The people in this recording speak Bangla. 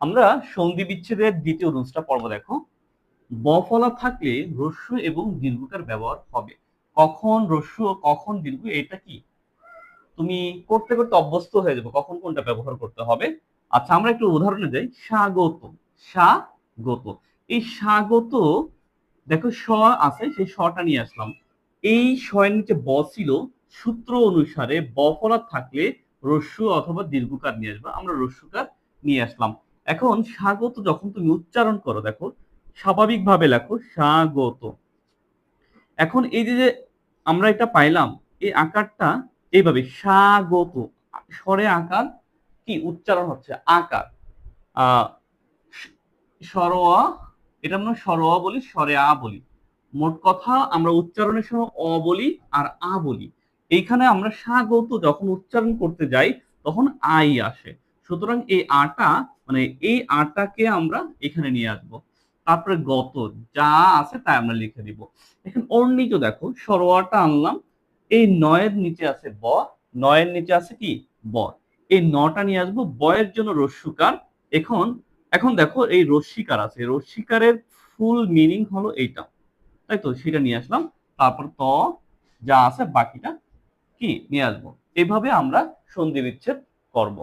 আমরা সন্ধি বিচ্ছেদের দ্বিতীয় রুলসটা পড়বো। দেখো, ব ফলা থাকলে হ্রস্ব এবং দীর্ঘকার ব্যবহার হবে। কখন হ্রস্ব কখন দীর্ঘ, এটা কি তুমি করতে করতে অভ্যস্ত হয়ে যাবে কখন কোনটা ব্যবহার করতে হবে। আচ্ছা, আমরা একটু উদাহরণে যাই। স্বাগত, স্বাগত, এই স্বাগত, দেখো স আছে, সেই শটা নিয়ে আসলাম। এই স এর নিচে ব ছিল, সূত্র অনুসারে ব ফলা থাকলে হ্রস্ব অথবা দীর্ঘকার নিয়ে আসবা, আমরা হ্রস্বকার নিয়ে আসলাম। এখন স্বাগত যখন তুমি উচ্চারণ করো, দেখো স্বাভাবিকভাবে লেখো স্বাগত। এখন এই যে যে আমরা এটা পাইলাম, এই আকারটা এইভাবে স্বাগত, স্বরে আকার কি উচ্চারণ হচ্ছে আকার। আহ সরোয়া, এটা আমরা সরোয়া বলি, স্বরে আ বলি। মোট কথা আমরা উচ্চারণের সময় অ বলি আর আ বলি। এইখানে আমরা স্বাগত যখন উচ্চারণ করতে যাই তখন আই আসে। সুতরাং এই আটা, মানে এই আটাকে আমরা এখানে নিয়ে আসবো। তারপরে গত, যা আছে তাই আমরা লিখে দিব। এখন অর্ণিজ, দেখো সরোয়াটা আনলাম, এই নয়ের নিচে আছে ব, নয়ের নিচে আছে কি ব, এই নটা নিয়ে আসবো, বয়ের জন্য রস্যকার। এখন এখন দেখো এই রস্যিকার আছে, রস্যিকারের ফুল মিনিং হলো এইটা, তাই তো, সেটা নিয়ে আসলাম। তারপর ত, যা আছে বাকিটা কি নিয়ে আসবো। এইভাবে আমরা সন্ধি বিচ্ছেদ করব।